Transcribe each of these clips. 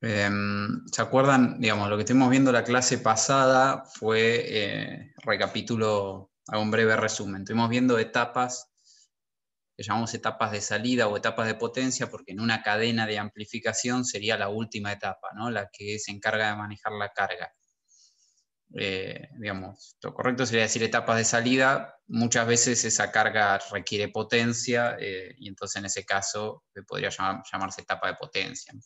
¿Se acuerdan? Digamos, lo que estuvimos viendo la clase pasada fue, recapitulo, hago un breve resumen. Estuvimos viendo etapas, que llamamos etapas de salida o etapas de potencia, porque en una cadena de amplificación sería la última etapa, ¿no? La que se encarga de manejar la carga. Digamos, lo correcto sería decir etapas de salida. Muchas veces esa carga requiere potencia y entonces en ese caso podría llamarse etapa de potencia, ¿no?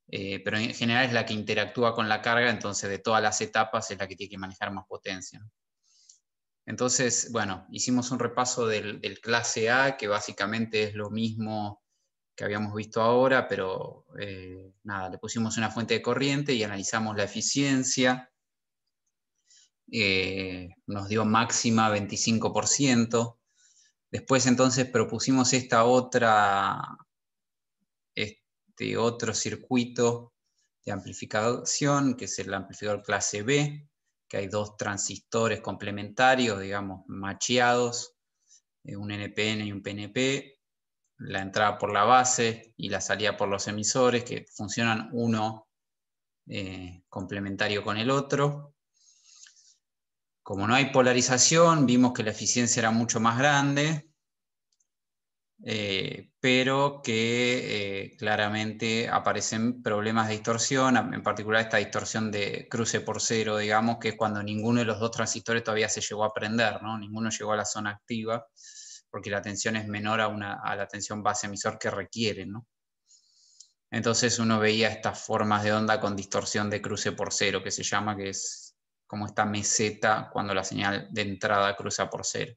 Pero en general es la que interactúa con la carga, entonces de todas las etapas es la que tiene que manejar más potencia. Entonces, bueno, hicimos un repaso del clase A, que básicamente es lo mismo que habíamos visto ahora, pero nada, le pusimos una fuente de corriente y analizamos la eficiencia. Nos dio máxima 25%. Después entonces propusimos este otro circuito de amplificación, que es el amplificador clase B, que hay dos transistores complementarios, digamos, macheados, un NPN y un PNP, la entrada por la base y la salida por los emisores, que funcionan uno complementario con el otro. Como no hay polarización, vimos que la eficiencia era mucho más grande, pero que claramente aparecen problemas de distorsión, en particular esta distorsión de cruce por cero, digamos, que es cuando ninguno de los dos transistores todavía se llegó a prender, ¿no? Ninguno llegó a la zona activa, porque la tensión es menor a la tensión base emisor que requiere, ¿no? Entonces uno veía estas formas de onda con distorsión de cruce por cero, que se llama, que es como esta meseta cuando la señal de entrada cruza por cero.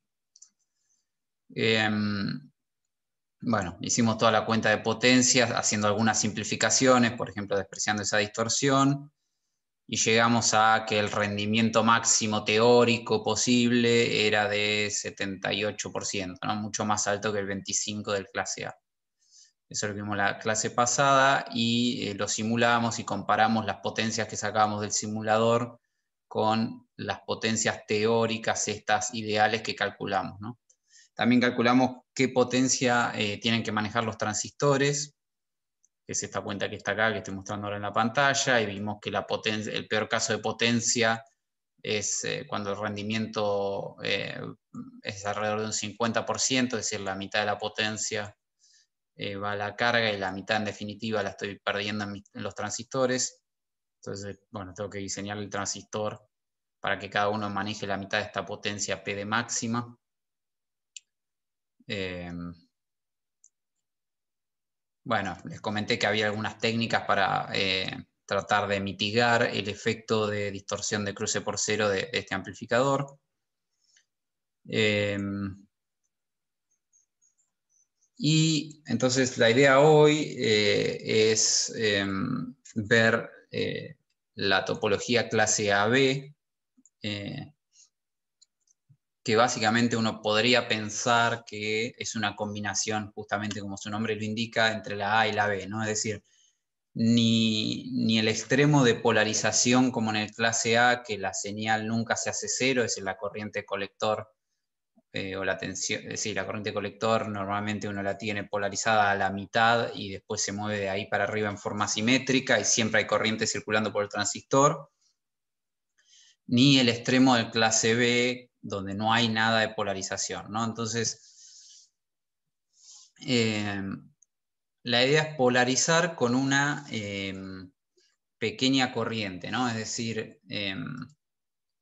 Bueno, hicimos toda la cuenta de potencias, haciendo algunas simplificaciones, por ejemplo, despreciando esa distorsión, y llegamos a que el rendimiento máximo teórico posible era de 78%, ¿no? Mucho más alto que el 25% del clase A. Eso lo vimos la clase pasada y lo simulamos y comparamos las potencias que sacábamos del simulador con las potencias teóricas, estas ideales que calculamos, ¿no? También calculamos qué potencia tienen que manejar los transistores, que es esta cuenta que está acá, que estoy mostrando ahora en la pantalla, y vimos que el peor caso de potencia es cuando el rendimiento es alrededor de un 50%, es decir, la mitad de la potencia va a la carga y la mitad en definitiva la estoy perdiendo en los transistores. Entonces, bueno, tengo que diseñar el transistor para que cada uno maneje la mitad de esta potencia P de máxima. Bueno, les comenté que había algunas técnicas para tratar de mitigar el efecto de distorsión de cruce por cero de este amplificador. Y entonces la idea hoy es ver la topología clase AB, que básicamente uno podría pensar que es una combinación, justamente como su nombre lo indica, entre la A y la B, ¿no? Es decir, ni el extremo de polarización como en el clase A, que la señal nunca se hace cero, es decir, la corriente colector o la tensión, es decir, la corriente colector normalmente uno la tiene polarizada a la mitad y después se mueve de ahí para arriba en forma simétrica y siempre hay corriente circulando por el transistor, ni el extremo del clase B, donde no hay nada de polarización, ¿no? Entonces, la idea es polarizar con una pequeña corriente, ¿no? Es decir,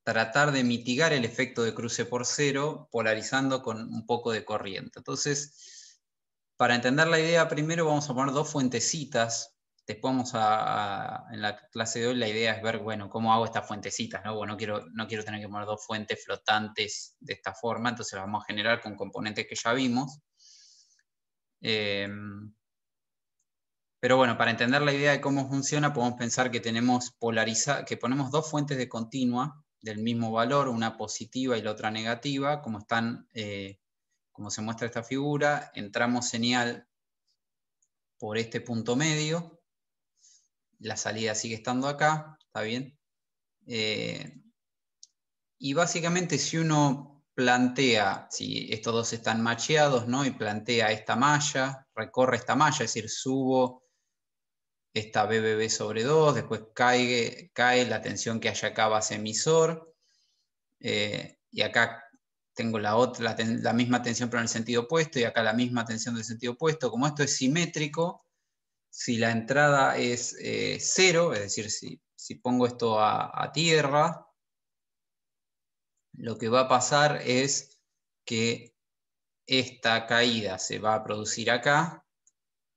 tratar de mitigar el efecto de cruce por cero polarizando con un poco de corriente. Entonces, para entender la idea, primero vamos a poner dos fuentecitas. Después en la clase de hoy la idea es ver, bueno, cómo hago estas fuentecitas, ¿no? Bueno, no quiero tener que poner dos fuentes flotantes de esta forma, entonces las vamos a generar con componentes que ya vimos. Pero bueno, para entender la idea de cómo funciona, podemos pensar que que ponemos dos fuentes de continua del mismo valor, una positiva y la otra negativa, como se muestra esta figura. Entramos señal por este punto medio, la salida sigue estando acá, ¿está bien? Y básicamente si uno plantea, si estos dos están macheados, ¿no? Y plantea esta malla, recorre esta malla, es decir, subo esta BBB sobre 2, después cae la tensión que hay acá base emisor, y acá tengo la misma tensión pero en el sentido opuesto, y acá la misma tensión del sentido opuesto. Como esto es simétrico, si la entrada es 0, es decir, si pongo esto a tierra, lo que va a pasar es que esta caída se va a producir acá,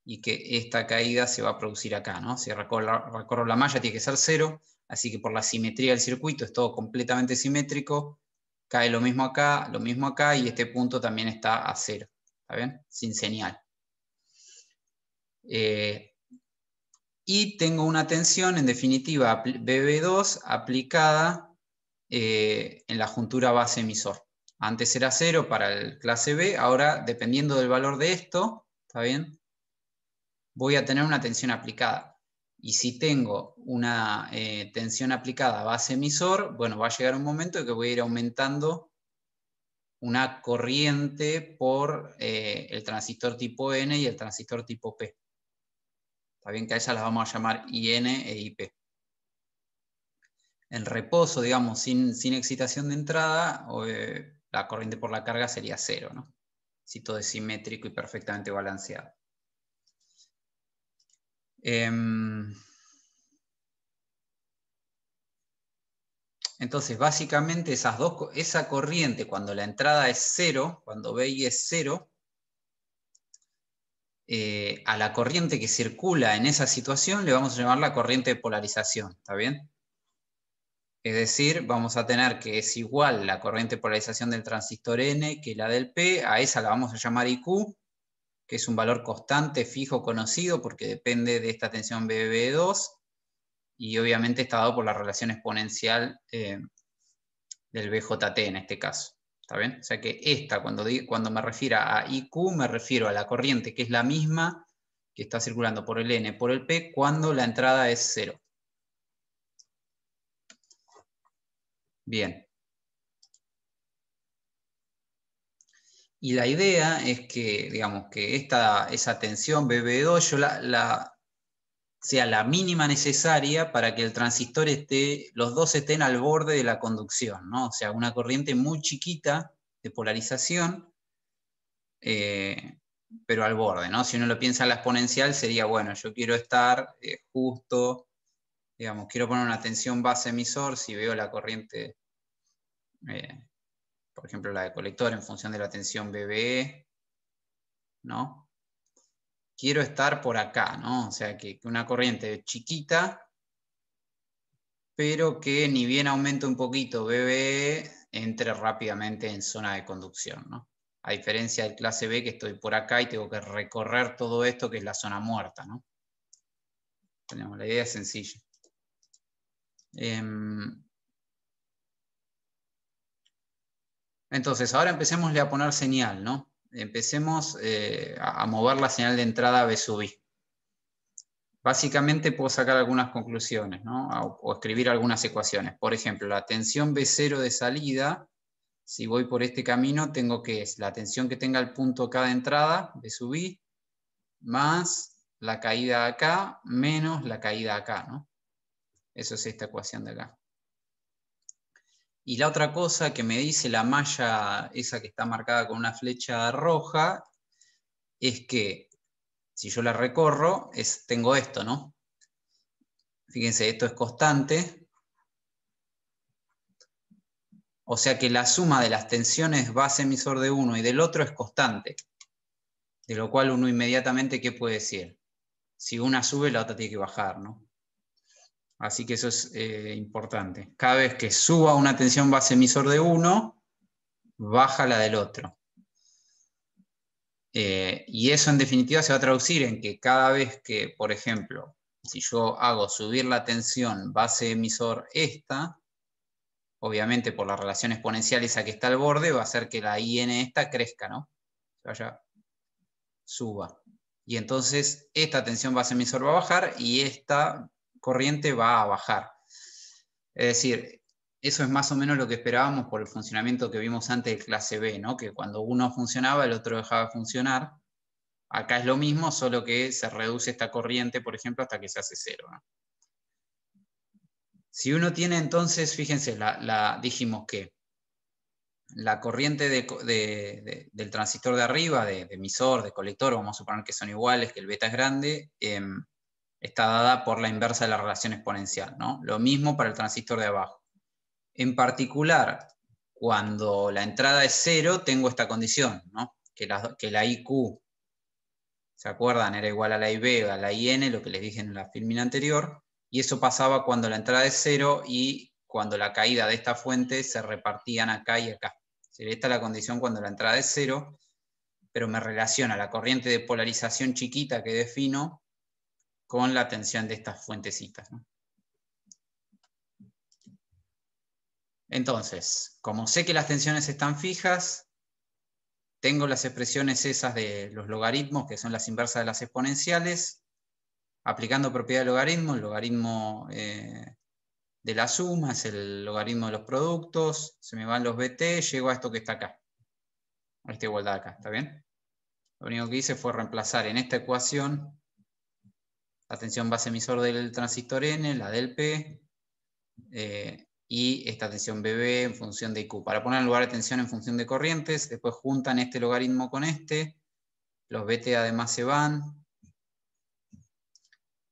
y que esta caída se va a producir acá, ¿no? Si recorro la malla tiene que ser 0, así que por la simetría del circuito es todo completamente simétrico, cae lo mismo acá, y este punto también está a 0, ¿está bien? Sin señal. Y tengo una tensión, en definitiva, BB2 aplicada en la juntura base emisor. Antes era 0 para el clase B, ahora dependiendo del valor de esto, ¿está bien? Voy a tener una tensión aplicada. Y si tengo una tensión aplicada a base emisor, bueno, va a llegar un momento en que voy a ir aumentando una corriente por el transistor tipo N y el transistor tipo P. Está bien que a esas las vamos a llamar IN e IP. En reposo, digamos, sin excitación de entrada, la corriente por la carga sería 0, ¿no? Si todo es simétrico y perfectamente balanceado. Entonces, básicamente esa corriente, cuando la entrada es 0, cuando BI es 0, a la corriente que circula en esa situación le vamos a llamar la corriente de polarización, ¿está bien? Es decir, vamos a tener que es igual la corriente de polarización del transistor N que la del P, a esa la vamos a llamar IQ, que es un valor constante, fijo, conocido, porque depende de esta tensión BB2, y obviamente está dado por la relación exponencial del BJT en este caso. ¿Está bien? O sea que esta, cuando me refiera a IQ, me refiero a la corriente que es la misma que está circulando por el N, por el P, cuando la entrada es 0. Bien. Y la idea es que, digamos, que esa tensión BB2 yo sea la mínima necesaria para que el transistor los dos estén al borde de la conducción, ¿no? O sea, una corriente muy chiquita de polarización, pero al borde, ¿no? Si uno lo piensa en la exponencial, sería, bueno, yo quiero estar justo, digamos, quiero poner una tensión base emisor, si veo la corriente, por ejemplo, la de colector en función de la tensión BBE, ¿no? Quiero estar por acá, ¿no? O sea, que una corriente chiquita, pero que ni bien aumente un poquito BBE, entre rápidamente en zona de conducción, ¿no? A diferencia del clase B, que estoy por acá y tengo que recorrer todo esto, que es la zona muerta, ¿no? La idea es sencilla. Entonces, ahora empecemos a poner señal, ¿no? Empecemos a mover la señal de entrada B sub I. Básicamente puedo sacar algunas conclusiones, ¿no? O escribir algunas ecuaciones. Por ejemplo, la tensión B0 de salida, si voy por este camino, tengo que es la tensión que tenga el punto acá de entrada, B sub I, más la caída acá, menos la caída acá, ¿no? Eso es esta ecuación de acá. Y la otra cosa que me dice la malla, esa que está marcada con una flecha roja, es que si yo la recorro, tengo esto, ¿no? Fíjense, esto es constante. O sea que la suma de las tensiones base emisor de uno y del otro es constante. De lo cual uno inmediatamente, ¿qué puede decir? Si una sube, la otra tiene que bajar, ¿no? Así que eso es importante. Cada vez que suba una tensión base emisor de uno, baja la del otro. Y eso en definitiva se va a traducir en que cada vez que, por ejemplo, si yo hago subir la tensión base emisor esta, obviamente por la relación exponencial esa que está al borde, va a hacer que la IN esta crezca, ¿no? Vaya, suba. Y entonces esta tensión base emisor va a bajar y esta corriente va a bajar. Es decir, eso es más o menos lo que esperábamos por el funcionamiento que vimos antes de clase B, ¿no? Que cuando uno funcionaba, el otro dejaba de funcionar. Acá es lo mismo, solo que se reduce esta corriente, por ejemplo, hasta que se hace cero, ¿no? Si uno tiene entonces, fíjense, dijimos que la corriente del transistor de arriba, de emisor, de colector, vamos a suponer que son iguales, que el beta es grande, está dada por la inversa de la relación exponencial, ¿no? Lo mismo para el transistor de abajo. En particular, cuando la entrada es cero, tengo esta condición, ¿no? Que la IQ, ¿se acuerdan? Era igual a la IB o a la IN, lo que les dije en la filmina anterior, y eso pasaba cuando la entrada es cero y cuando la caída de esta fuente se repartían acá y acá. Esta es la condición cuando la entrada es cero, pero me relaciona la corriente de polarización chiquita que defino con la tensión de estas fuentecitas, ¿no? Entonces, como sé que las tensiones están fijas, tengo las expresiones esas de los logaritmos, que son las inversas de las exponenciales, aplicando propiedad de logaritmo, el logaritmo de la suma es el logaritmo de los productos, se me van los BT, llego a esto que está acá, a esta igualdad acá, ¿está bien? Lo único que hice fue reemplazar en esta ecuación la tensión base emisor del transistor N, la del P, y esta tensión BB en función de IQ. Para poner el lugar de tensión en función de corrientes, después juntan este logaritmo con este, los BT además se van,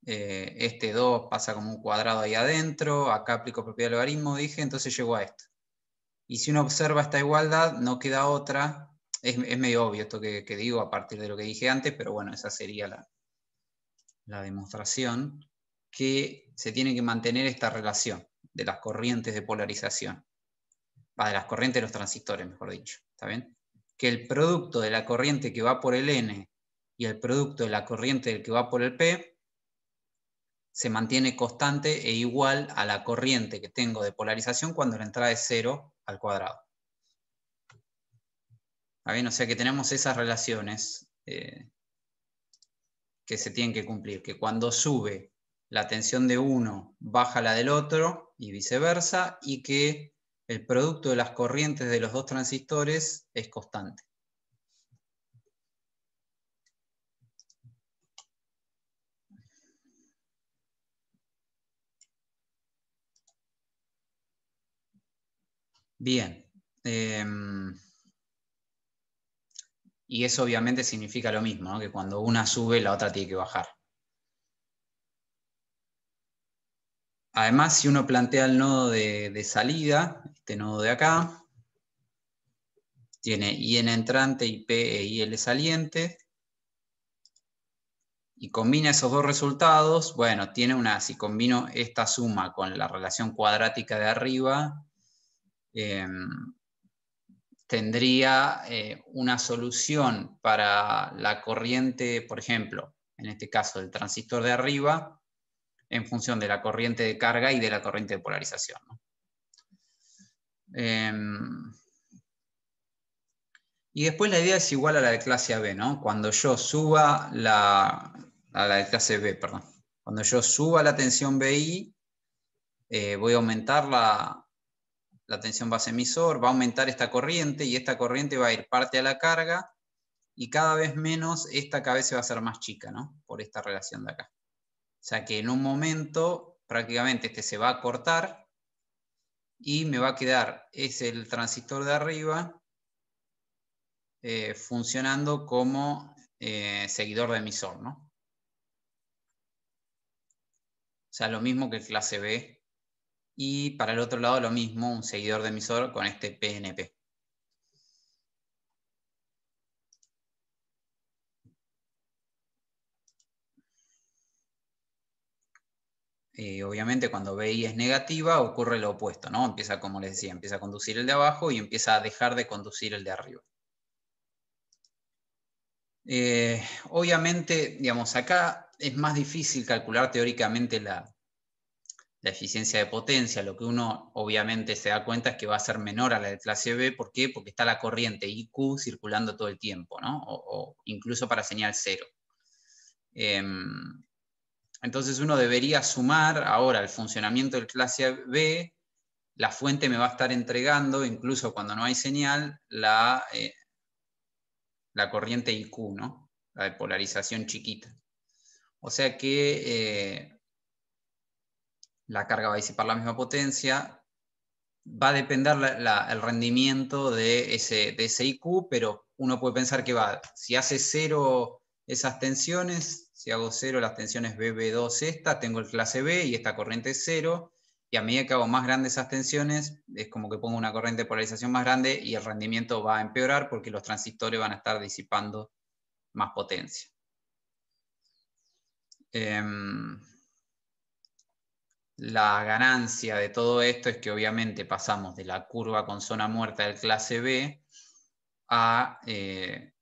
este 2 pasa como un cuadrado ahí adentro, acá aplico propiedad de logaritmo, dije, entonces llego a esto. Y si uno observa esta igualdad, no queda otra, es medio obvio esto que digo a partir de lo que dije antes, pero bueno, esa sería la demostración, que se tiene que mantener esta relación de las corrientes de polarización, de las corrientes de los transistores, mejor dicho, ¿está bien? Que el producto de la corriente que va por el N y el producto de la corriente del que va por el P se mantiene constante e igual a la corriente que tengo de polarización cuando la entrada es 0 al cuadrado. ¿Está bien? O sea que tenemos esas relaciones que se tienen que cumplir, que cuando sube la tensión de uno baja la del otro y viceversa, y que el producto de las corrientes de los dos transistores es constante. Bien. Y eso obviamente significa lo mismo, ¿no? Que cuando una sube, la otra tiene que bajar. Además, si uno plantea el nodo de salida, este nodo de acá, tiene IN entrante, IP e IL saliente, y combina esos dos resultados, bueno, tiene si combino esta suma con la relación cuadrática de arriba, tendría una solución para la corriente, por ejemplo, en este caso del transistor de arriba, en función de la corriente de carga y de la corriente de polarización, ¿no? Y después la idea es igual a la de clase AB, ¿no? Cuando yo suba a la de clase B, perdón. Cuando yo suba la tensión BI, voy a aumentar la tensión base emisor, va a aumentar esta corriente y esta corriente va a ir parte a la carga y cada vez menos esta cada vez se va a hacer más chica, ¿no? Por esta relación de acá. O sea que en un momento prácticamente este se va a cortar y me va a quedar, es el transistor de arriba funcionando como seguidor de emisor, ¿no? O sea, lo mismo que el clase B. Y para el otro lado lo mismo, un seguidor de emisor con este PNP. Obviamente cuando BI es negativa ocurre lo opuesto, ¿no? Empieza, como les decía, empieza a conducir el de abajo y empieza a dejar de conducir el de arriba. Obviamente, digamos, acá es más difícil calcular teóricamente la eficiencia de potencia. Lo que uno obviamente se da cuenta es que va a ser menor a la de clase B. ¿Por qué? Porque está la corriente IQ circulando todo el tiempo, ¿no? O incluso para señal cero. Entonces uno debería sumar ahora el funcionamiento del clase B. La fuente me va a estar entregando, incluso cuando no hay señal, la corriente IQ, ¿no? la de polarización chiquita. O sea que la carga va a disipar la misma potencia. Va a depender el rendimiento de ese IQ, pero uno puede pensar que si hace 0 esas tensiones, si hago 0 las tensiones BB2 esta, tengo el clase B y esta corriente es 0, y a medida que hago más grandes esas tensiones, es como que pongo una corriente de polarización más grande y el rendimiento va a empeorar porque los transistores van a estar disipando más potencia. La ganancia de todo esto es que obviamente pasamos de la curva con zona muerta del clase B a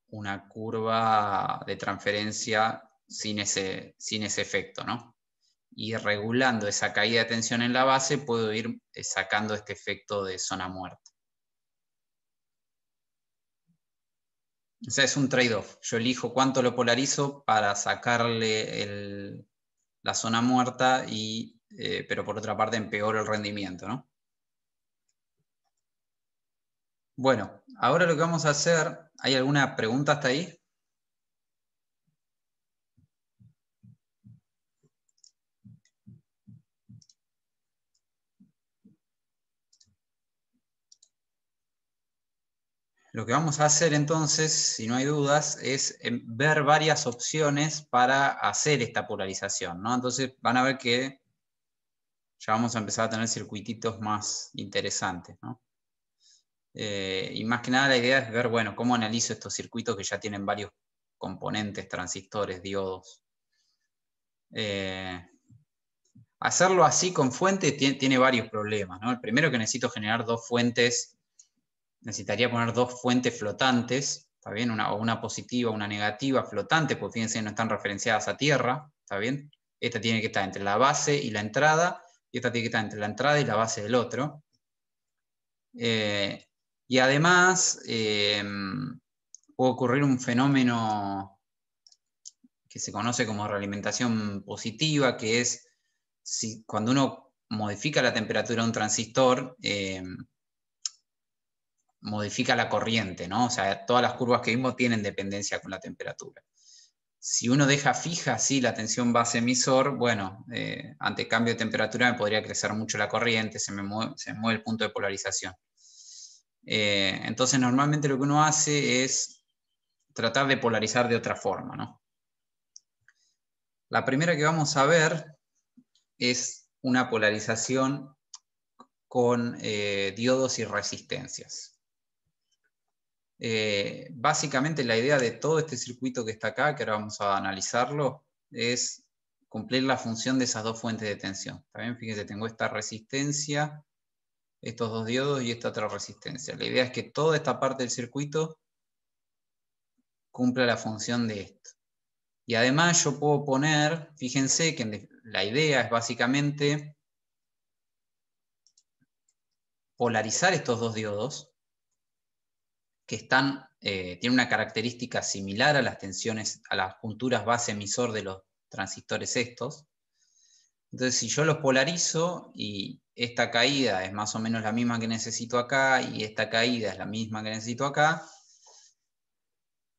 una curva de transferencia sin ese efecto, ¿no? Y regulando esa caída de tensión en la base puedo ir sacando este efecto de zona muerta. O sea, es un trade-off. Yo elijo cuánto lo polarizo para sacarle la zona muerta, pero por otra parte empeoro el rendimiento, ¿no? Bueno, ahora lo que vamos a hacer, ¿hay alguna pregunta hasta ahí? Lo que vamos a hacer entonces, si no hay dudas, es ver varias opciones para hacer esta polarización, ¿no? Entonces van a ver que ya vamos a empezar a tener circuititos más interesantes, ¿no? Y más que nada la idea es ver, bueno, cómo analizo estos circuitos que ya tienen varios componentes, transistores, diodos. Hacerlo así con fuentes tiene varios problemas, ¿no? El primero que necesito generar dos fuentes, necesitaría poner dos fuentes flotantes, ¿está bien? Una positiva, una negativa flotante, porque fíjense, no están referenciadas a tierra, ¿está bien? Esta tiene que estar entre la base y la entrada, y esta tiene que estar entre la entrada y la base del otro. Y además, puede ocurrir un fenómeno que se conoce como realimentación positiva, que es cuando uno modifica la temperatura de un transistor, modifica la corriente, ¿no? O sea, todas las curvas que vimos tienen dependencia con la temperatura. Si uno deja fija así la tensión base emisor, bueno, ante cambio de temperatura me podría crecer mucho la corriente, se mueve el punto de polarización. Entonces, normalmente lo que uno hace es tratar de polarizar de otra forma, ¿no? La primera que vamos a ver es una polarización con diodos y resistencias. Básicamente la idea de todo este circuito que está acá, que ahora vamos a analizarlo, es cumplir la función de esas dos fuentes de tensión. También fíjense, tengo esta resistencia, estos dos diodos y esta otra resistencia. La idea es que toda esta parte del circuito cumpla la función de esto. Y además yo puedo poner, fíjense que la idea es básicamente polarizar estos dos diodos que tienen una característica similar a las tensiones, a las junturas base emisor de los transistores estos. Entonces, si yo los polarizo y esta caída es más o menos la misma que necesito acá y esta caída es la misma que necesito acá,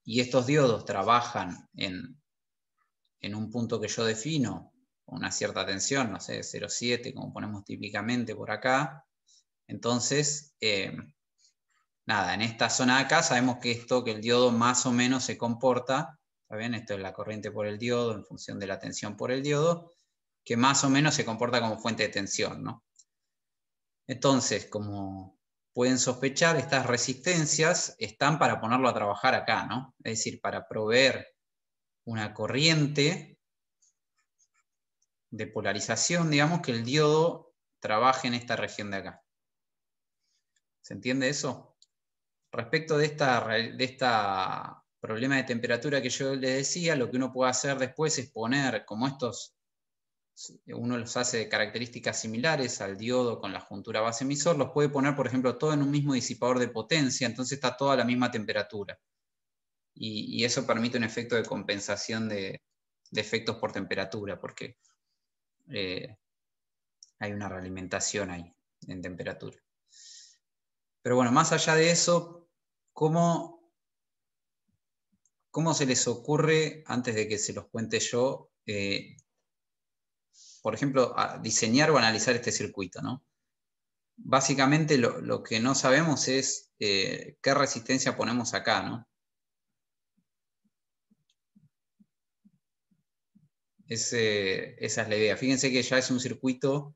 y estos diodos trabajan en un punto que yo defino, con una cierta tensión, no sé, 0,7, como ponemos típicamente por acá, entonces, nada, en esta zona de acá sabemos que el diodo más o menos se comporta, ¿está bien? Esto es la corriente por el diodo en función de la tensión por el diodo, que más o menos se comporta como fuente de tensión, ¿no? Entonces, como pueden sospechar, estas resistencias están para ponerlo a trabajar acá, ¿no? Es decir, para proveer una corriente de polarización, digamos, que el diodo trabaje en esta región de acá. ¿Se entiende eso? Respecto de esta problema de temperatura que yo les decía, lo que uno puede hacer después es poner, como estos, uno los hace de características similares al diodo con la juntura base emisor, los puede poner, por ejemplo, todo en un mismo disipador de potencia, entonces está toda a la misma temperatura. Y eso permite un efecto de compensación de efectos por temperatura, porque hay una realimentación ahí en temperatura. Pero bueno, más allá de eso, ¿cómo ¿cómo se les ocurre, antes de que se los cuente yo, por ejemplo, diseñar o analizar este circuito, ¿no? Básicamente lo que no sabemos es qué resistencia ponemos acá, ¿no? Esa es la idea. Fíjense que ya es un circuito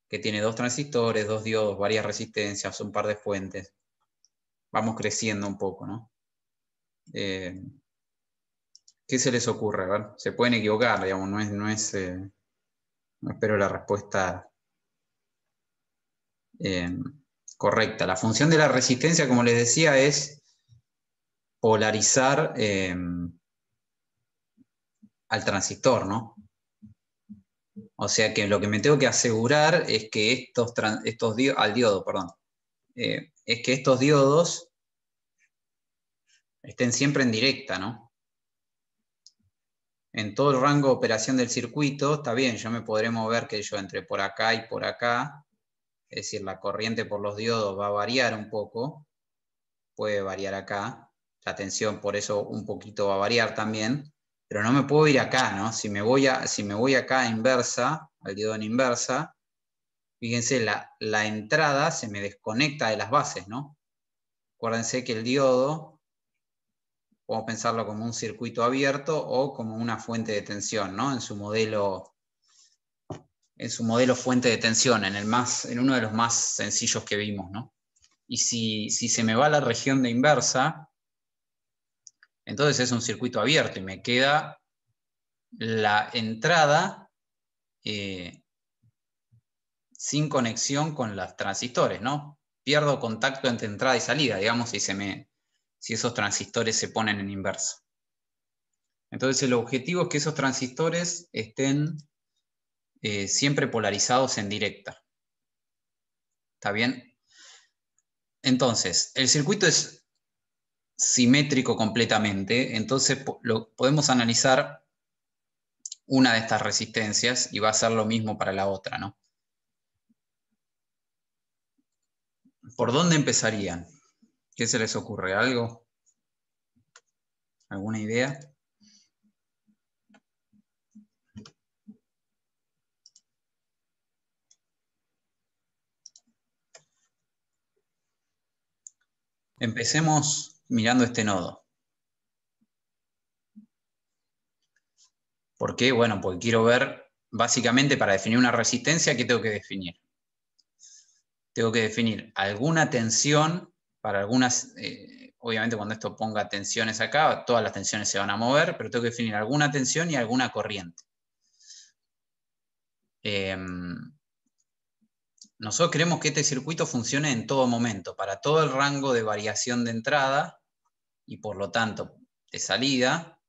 que tiene 2 transistores, 2 diodos, varias resistencias, un par de fuentes. Vamos creciendo un poco, ¿no? ¿Qué se les ocurre? A ver, se pueden equivocar, digamos, no espero la respuesta correcta. La función de la resistencia, como les decía, es polarizar al transistor, ¿no? O sea que lo que me tengo que asegurar es que estos diodos, al diodo, perdón, es que estos diodos estén siempre en directa, ¿no? En todo el rango de operación del circuito, está bien, yo me podré mover que yo entre por acá y por acá, es decir, la corriente por los diodos va a variar un poco, puede variar acá, la tensión por eso un poquito va a variar también, pero no me puedo ir acá, ¿no? Si me voy acá a inversa, al diodo en inversa, fíjense, la entrada se me desconecta de las bases, ¿no? Acuérdense que el diodo, podemos pensarlo como un circuito abierto o como una fuente de tensión, ¿no? En su modelo fuente de tensión, en uno de los más sencillos que vimos, ¿no? Y si se me va la región de inversa, entonces es un circuito abierto y me queda la entrada sin conexión con los transistores, ¿no? Pierdo contacto entre entrada y salida, digamos, si esos transistores se ponen en inversa. Entonces el objetivo es que esos transistores estén siempre polarizados en directa. ¿Está bien? Entonces, el circuito es simétrico completamente, entonces podemos analizar una de estas resistencias y va a ser lo mismo para la otra, ¿no? ¿Por dónde empezarían? ¿Qué se les ocurre? ¿Algo? ¿Alguna idea? Empecemos mirando este nodo. ¿Por qué? Bueno, porque quiero ver, básicamente para definir una resistencia, ¿qué tengo que definir? Tengo que definir alguna tensión para algunas, obviamente cuando esto ponga tensiones acá, todas las tensiones se van a mover, pero tengo que definir alguna tensión y alguna corriente. Nosotros queremos que este circuito funcione en todo momento, para todo el rango de variación de entrada y por lo tanto de salida.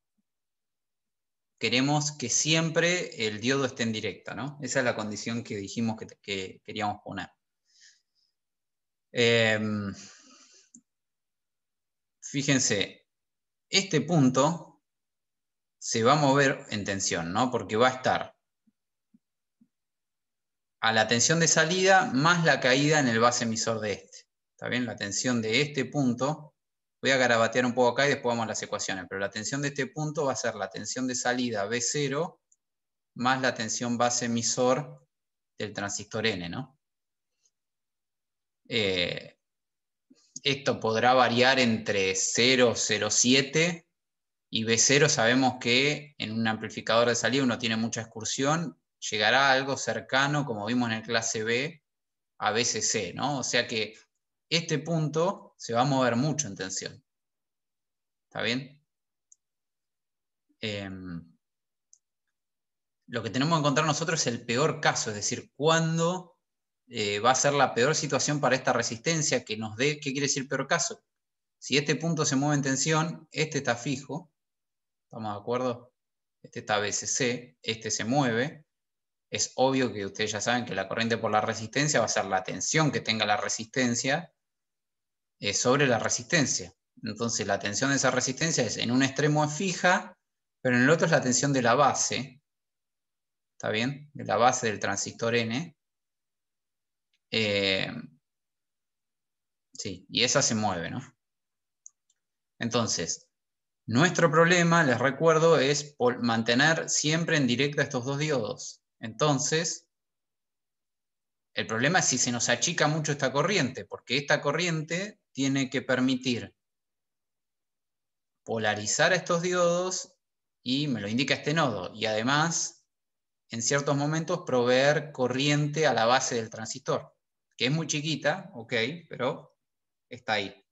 Queremos que siempre el diodo esté en directa, ¿no? Esa es la condición que dijimos que queríamos poner. Fíjense, este punto se va a mover en tensión, ¿no? Porque va a estar a la tensión de salida más la caída en el base emisor de este. ¿Está bien? La tensión de este punto, voy a garabatear un poco acá y después vamos a las ecuaciones, pero la tensión de este punto va a ser la tensión de salida B0 más la tensión base emisor del transistor N, ¿no? Esto podrá variar entre 0, 0,7 y B0 sabemos que en un amplificador de salida uno tiene mucha excursión, llegará a algo cercano, como vimos en el clase B, a BCC, ¿no? O sea que este punto se va a mover mucho en tensión. ¿Está bien? Lo que tenemos que encontrar nosotros es el peor caso, es decir, cuándo va a ser la peor situación para esta resistencia que nos dé, ¿qué quiere decir peor caso? Si este punto se mueve en tensión, este está fijo, ¿estamos de acuerdo? Este está BCC, este se mueve. Es obvio que ustedes ya saben que la corriente por la resistencia va a ser la tensión que tenga la resistencia sobre la resistencia. Entonces la tensión de esa resistencia es en un extremo es fija, pero en el otro es la tensión de la base, ¿está bien? De la base del transistor N. Sí, y esa se mueve, ¿no? Entonces, Nuestro problema, les recuerdo, es mantener siempre en directa estos dos diodos. Entonces, el problema es si se nos achica mucho esta corriente, porque esta corriente tiene que permitir polarizar a estos diodos y me lo indica este nodo. Y además, en ciertos momentos, proveer corriente a la base del transistor, que es muy chiquita, ok, pero está ahí.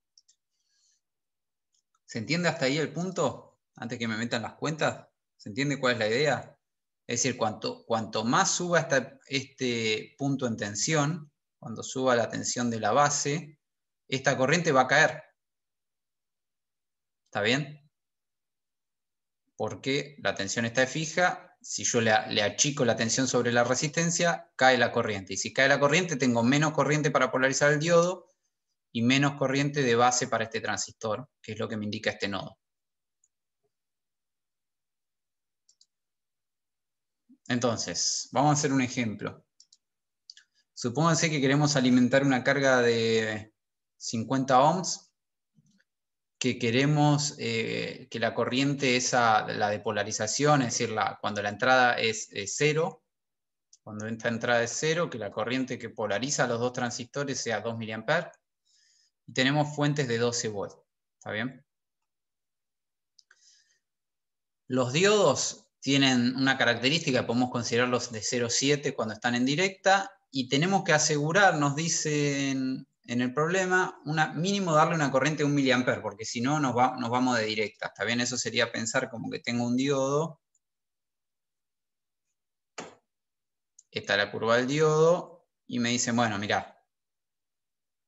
¿Se entiende hasta ahí el punto? Antes que me metan las cuentas, ¿se entiende cuál es la idea? Es decir, cuanto más suba este punto en tensión, cuando suba la tensión de la base, esta corriente va a caer. ¿Está bien? Porque la tensión está fija. Si yo le achico la tensión sobre la resistencia, cae la corriente. Y si cae la corriente, tengo menos corriente para polarizar el diodo y menos corriente de base para este transistor, que es lo que me indica este nodo. Entonces, vamos a hacer un ejemplo. Supónganse que queremos alimentar una carga de 50 ohms, que queremos que la corriente esa, la de polarización, es decir, cuando la entrada es 0, cuando esta entrada es 0, que la corriente que polariza los dos transistores sea 2 mA, y tenemos fuentes de 12 volts. ¿Está bien? Los diodos tienen una característica, podemos considerarlos de 0,7 cuando están en directa, y tenemos que asegurar, nos dicen en el problema, mínimo darle una corriente de 1 mA, porque si no nos vamos de directa. ¿Está bien? Eso sería pensar como que tengo un diodo. Esta es la curva del diodo, y me dicen, bueno, mirá,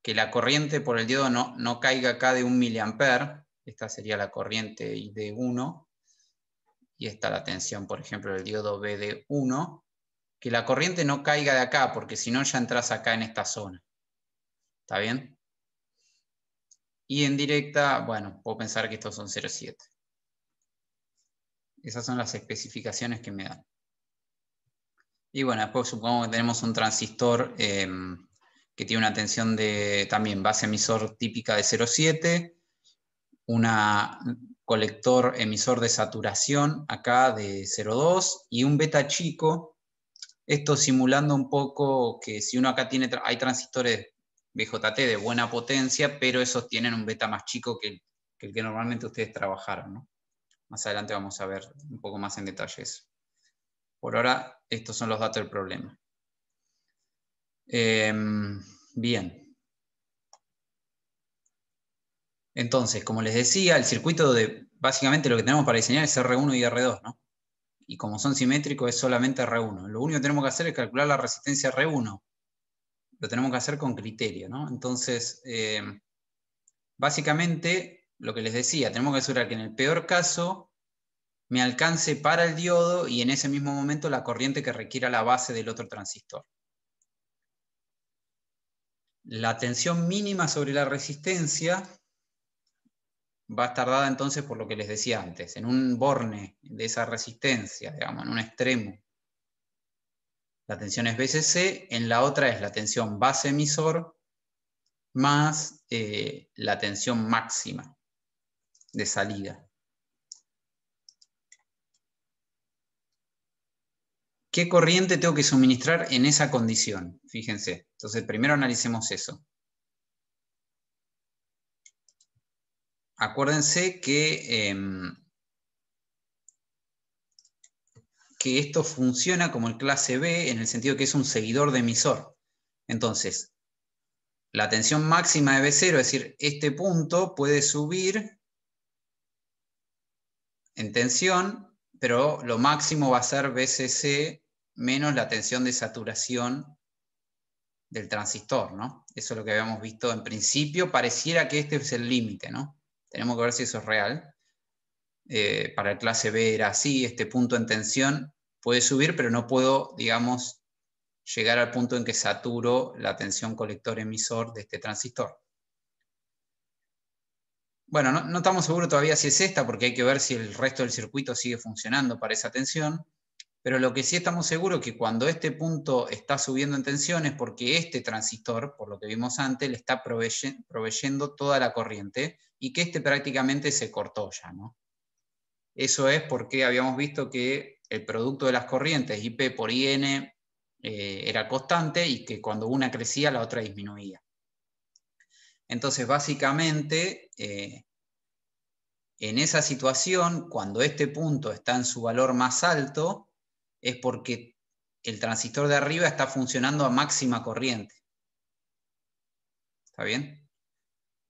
que la corriente por el diodo no caiga acá de 1 mA. Esta sería la corriente ID1. Y está la tensión, por ejemplo, del diodo BD1, que la corriente no caiga de acá, porque si no ya entras acá en esta zona. ¿Está bien? Y en directa, bueno, puedo pensar que estos son 0,7. Esas son las especificaciones que me dan. Y bueno, después supongo que tenemos un transistor que tiene una tensión de también base emisor típica de 0,7, una colector emisor de saturación acá de 0,2 y un beta chico. Esto simulando un poco que si uno acá hay transistores BJT de buena potencia, pero esos tienen un beta más chico que el que normalmente ustedes trabajaron, ¿no? Más adelante vamos a ver un poco más en detalle eso. Por ahora, estos son los datos del problema. Bien. Entonces, como les decía, el circuito básicamente lo que tenemos para diseñar es R1 y R2, ¿no? Y como son simétricos es solamente R1. Lo único que tenemos que hacer es calcular la resistencia R1. Lo tenemos que hacer con criterio, ¿no? Entonces, básicamente, lo que les decía, tenemos que asegurar que en el peor caso me alcance para el diodo y en ese mismo momento la corriente que requiera la base del otro transistor. La tensión mínima sobre la resistencia va a estar dada entonces por lo que les decía antes, en un borne de esa resistencia, digamos, en un extremo. La tensión es BCC, en la otra es la tensión base emisor más la tensión máxima de salida. ¿Qué corriente tengo que suministrar en esa condición? Fíjense. Entonces, primero analicemos eso. Acuérdense que esto funciona como el clase B en el sentido que es un seguidor de emisor. Entonces, la tensión máxima de B0, es decir, este punto puede subir en tensión, pero lo máximo va a ser BCC menos la tensión de saturación del transistor, ¿no? Eso es lo que habíamos visto en principio. Pareciera que este es el límite, ¿no? Tenemos que ver si eso es real. Para el clase B era así, este punto en tensión puede subir, pero no puedo, digamos, llegar al punto en que saturo la tensión colector-emisor de este transistor. Bueno, no estamos seguros todavía si es esta, porque hay que ver si el resto del circuito sigue funcionando para esa tensión, pero lo que sí estamos seguros es que cuando este punto está subiendo en tensión es porque este transistor, por lo que vimos antes, le está proveyendo toda la corriente y que este prácticamente se cortó ya, ¿no? Eso es porque habíamos visto que el producto de las corrientes IP por IN era constante y que cuando una crecía la otra disminuía. Entonces, básicamente, en esa situación, cuando este punto está en su valor más alto, es porque el transistor de arriba está funcionando a máxima corriente. ¿Está bien?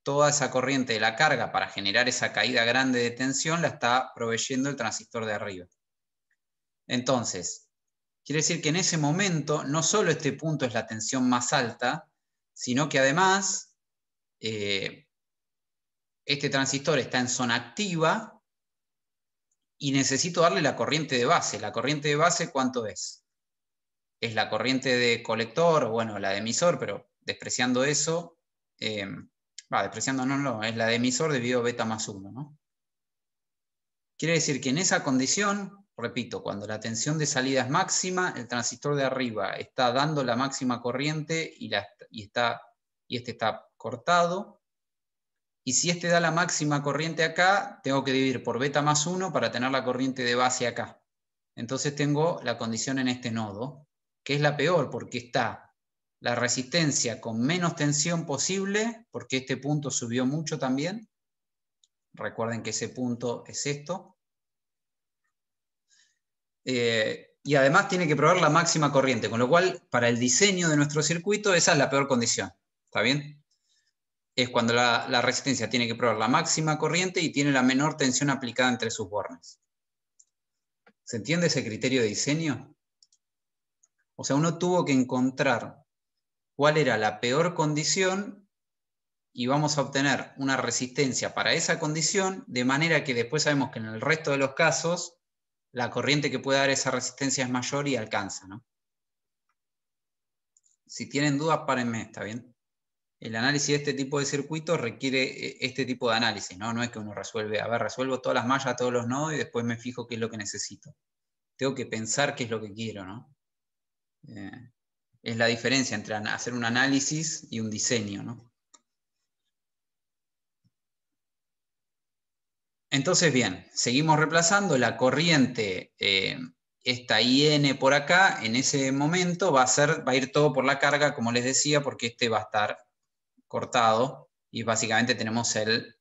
Toda esa corriente de la carga para generar esa caída grande de tensión la está proveyendo el transistor de arriba. Entonces, quiere decir que en ese momento no solo este punto es la tensión más alta, sino que además este transistor está en zona activa y necesito darle la corriente de base. ¿La corriente de base cuánto es? Es la corriente de colector, o bueno, la de emisor, pero despreciando eso, despreciando no, es la de emisor debido a beta más 1, ¿no? Quiere decir que en esa condición, repito, cuando la tensión de salida es máxima, el transistor de arriba está dando la máxima corriente y este está cortado. Y si este da la máxima corriente acá, tengo que dividir por beta más 1 para tener la corriente de base acá. Entonces tengo la condición en este nodo, que es la peor porque está la resistencia con menos tensión posible, porque este punto subió mucho también. Recuerden que ese punto es esto. Y además tiene que proveer la máxima corriente, con lo cual para el diseño de nuestro circuito esa es la peor condición. ¿Está bien? Es cuando la resistencia tiene que proveer la máxima corriente y tiene la menor tensión aplicada entre sus bornes. ¿Se entiende ese criterio de diseño? O sea, uno tuvo que encontrar cuál era la peor condición y vamos a obtener una resistencia para esa condición, de manera que después sabemos que en el resto de los casos la corriente que puede dar esa resistencia es mayor y alcanza, ¿no? Si tienen dudas, párenme, ¿está bien? El análisis de este tipo de circuitos requiere este tipo de análisis, ¿no? No es que uno resuelve, a ver, resuelvo todas las mallas, todos los nodos y después me fijo qué es lo que necesito. Tengo que pensar qué es lo que quiero, ¿no? Es la diferencia entre hacer un análisis y un diseño, ¿no? Entonces, bien, seguimos reemplazando la corriente, esta IN por acá, en ese momento va a ir todo por la carga, como les decía, porque este va a estar cortado y básicamente tenemos el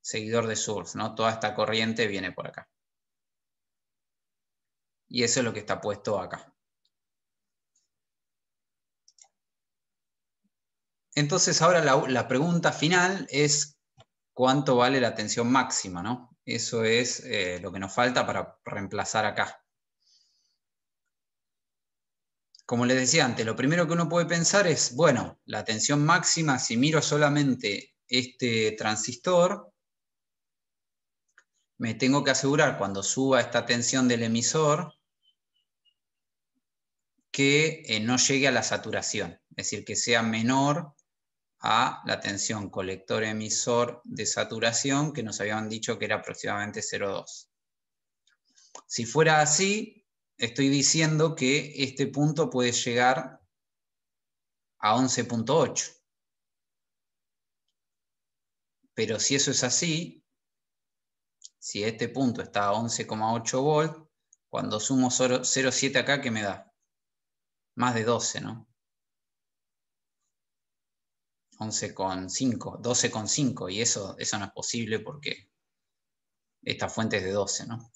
seguidor de source, ¿no? Toda esta corriente viene por acá. Y eso es lo que está puesto acá. Entonces ahora la pregunta final es ¿cuánto vale la tensión máxima, ¿no? Eso es lo que nos falta para reemplazar acá. Como les decía antes, lo primero que uno puede pensar es, bueno, la tensión máxima, si miro solamente este transistor, me tengo que asegurar cuando suba esta tensión del emisor que no llegue a la saturación, es decir, que sea menor a la tensión colector-emisor de saturación que nos habían dicho que era aproximadamente 0,2. Si fuera así, estoy diciendo que este punto puede llegar a 11,8. Pero si eso es así, si este punto está a 11,8 volts, cuando sumo 0,7 acá, ¿qué me da? Más de 12, ¿no? 11,5, 12,5, y eso no es posible porque esta fuente es de 12, ¿no?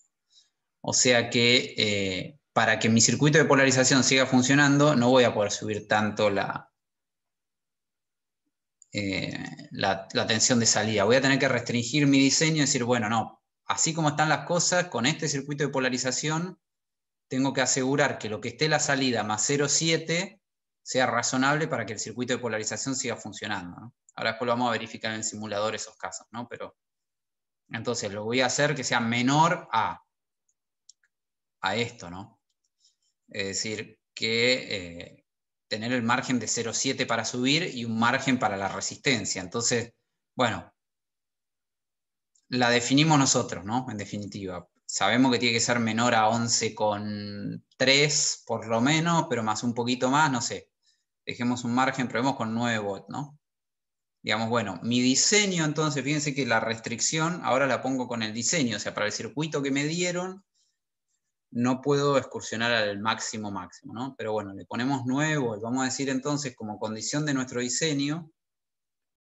O sea que para que mi circuito de polarización siga funcionando, no voy a poder subir tanto la tensión de salida. Voy a tener que restringir mi diseño y decir, bueno, no, así como están las cosas, con este circuito de polarización, tengo que asegurar que lo que esté la salida más 0,7 sea razonable para que el circuito de polarización siga funcionando, ¿no? Ahora después lo vamos a verificar en el simulador esos casos, ¿no? Pero entonces lo voy a hacer que sea menor a esto, ¿no? Es decir, que tener el margen de 0,7 para subir y un margen para la resistencia. Entonces, bueno, la definimos nosotros, ¿no? En definitiva. Sabemos que tiene que ser menor a 11,3 por lo menos, pero más un poquito más, no sé. Dejemos un margen, probemos con 9 volts, ¿no? digamos, bueno, mi diseño, entonces, fíjense que la restricción ahora la pongo con el diseño, o sea, para el circuito que me dieron, no puedo excursionar al máximo, ¿no? Pero bueno, le ponemos nuevo, y vamos a decir entonces, como condición de nuestro diseño,